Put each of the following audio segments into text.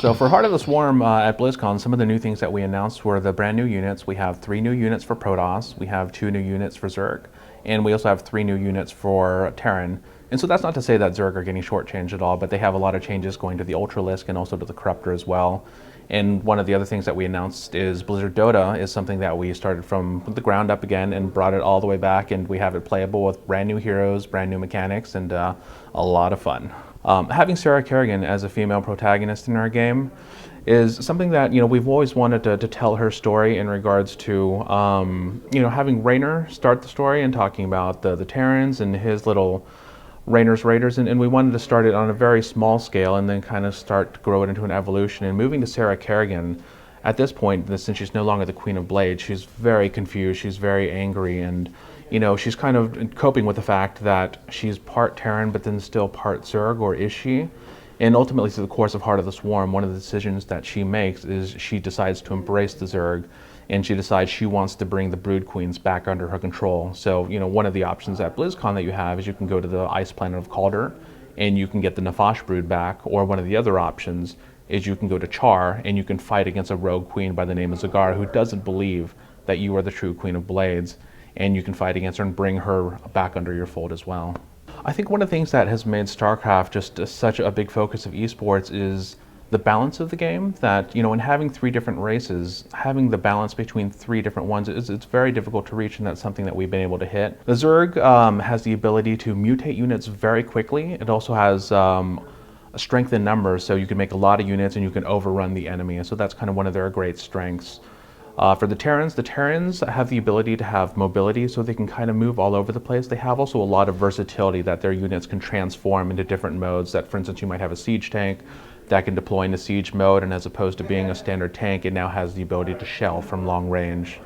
So for Heart of the Swarm at Blizzcon, some of the new things that we announced were the brand new units. We have 3 new units for Protoss, we have 2 new units for Zerg, and we also have 3 new units for Terran. And so that's not to say that Zerg are getting shortchanged at all, but they have a lot of changes going to the Ultralisk and also to the Corruptor as well. And one of the other things that we announced is Blizzard Dota is something that we started from the ground up again and brought it all the way back, and we have it playable with brand new heroes, brand new mechanics, and a lot of fun. Having Sarah Kerrigan as a female protagonist in our game is something that we've always wanted to tell her story in regards to having Raynor start the story and talking about the Terrans and his little Raynor's Raiders, and we wanted to start it on a very small scale and then kind of start to grow it into an evolution. And moving to Sarah Kerrigan, at this point, since she's no longer the Queen of Blades, she's very confused, she's very angry, and she's kind of coping with the fact that she's part Terran but then still part Zerg, or is she? And ultimately, through the course of Heart of the Swarm, one of the decisions that she makes is she decides to embrace the Zerg, and she decides she wants to bring the Brood Queens back under her control. So, one of the options at BlizzCon that you have is you can go to the ice planet of Calder, and you can get the Nefesh Brood back, or one of the other options is you can go to Char, and you can fight against a rogue queen by the name of Zagar, who doesn't believe that you are the true Queen of Blades, and you can fight against her and bring her back under your fold as well. I think one of the things that has made StarCraft just such a big focus of esports is the balance of the game. That in having 3 different races, having the balance between 3 different ones it's very difficult to reach, and that's something that we've been able to hit. The Zerg has the ability to mutate units very quickly. It also has a strength in numbers, so you can make a lot of units and you can overrun the enemy, and so that's kind of one of their great strengths. For the Terrans have the ability to have mobility, so they can kind of move all over the place. They have also a lot of versatility, that their units can transform into different modes. That, for instance, you might have a siege tank that can deploy into siege mode, and as opposed to being a standard tank, it now has the ability to shell from long range.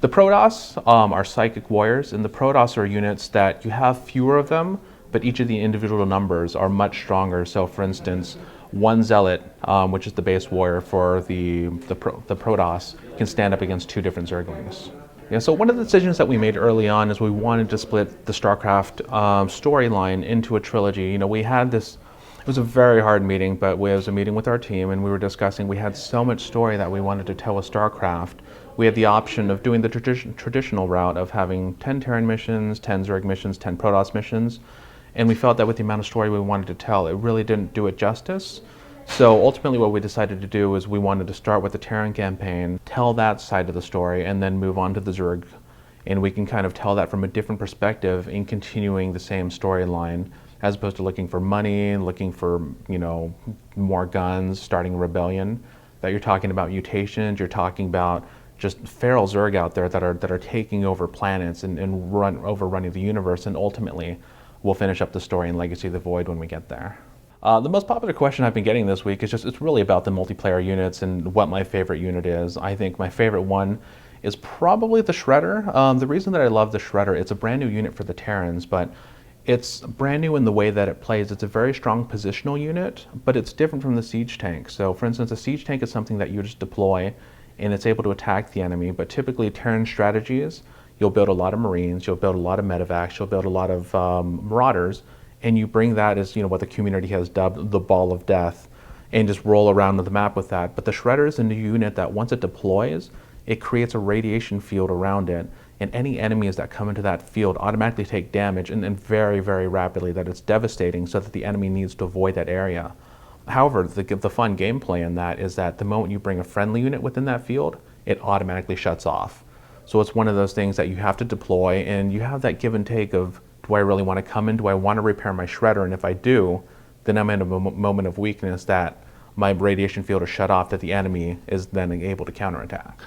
The Protoss are psychic warriors, and the Protoss are units that you have fewer of them, but each of the individual numbers are much stronger. So, for instance, one Zealot, which is the base warrior for the Protoss, can stand up against 2 different Zerglings. Yeah, so one of the decisions that we made early on is we wanted to split the StarCraft storyline into a trilogy. We had this, it was a very hard meeting, but it was a meeting with our team, and we were discussing, we had so much story that we wanted to tell with StarCraft. We had the option of doing the traditional route of having 10 Terran missions, 10 Zerg missions, 10 Protoss missions, and we felt that with the amount of story we wanted to tell, it really didn't do it justice. So ultimately what we decided to do is we wanted to start with the Terran campaign, tell that side of the story, and then move on to the Zerg. And we can kind of tell that from a different perspective in continuing the same storyline, as opposed to looking for money, looking for, more guns, starting a rebellion. That you're talking about mutations, you're talking about just feral Zerg out there that are taking over planets and overrunning the universe, and ultimately we'll finish up the story in Legacy of the Void when we get there. The most popular question I've been getting this week is it's really about the multiplayer units and what my favorite unit is. I think my favorite one is probably the Shredder. The reason that I love the Shredder, it's a brand new unit for the Terrans, but it's brand new in the way that it plays. It's a very strong positional unit, but it's different from the siege tank. So for instance, a siege tank is something that you just deploy and it's able to attack the enemy, but typically Terran strategies, you'll build a lot of Marines, you'll build a lot of medevacs, you'll build a lot of Marauders, and you bring that as what the community has dubbed the Ball of Death, and just roll around the map with that. But the Shredder is a new unit that once it deploys, it creates a radiation field around it, and any enemies that come into that field automatically take damage, and very, very rapidly, that it's devastating, so that the enemy needs to avoid that area. However, the fun gameplay in that is that the moment you bring a friendly unit within that field, it automatically shuts off. So it's one of those things that you have to deploy, and you have that give and take of, do I really want to come in? Do I want to repair my Shredder? And if I do, then I'm in a moment of weakness that my radiation field is shut off, that the enemy is then able to counterattack.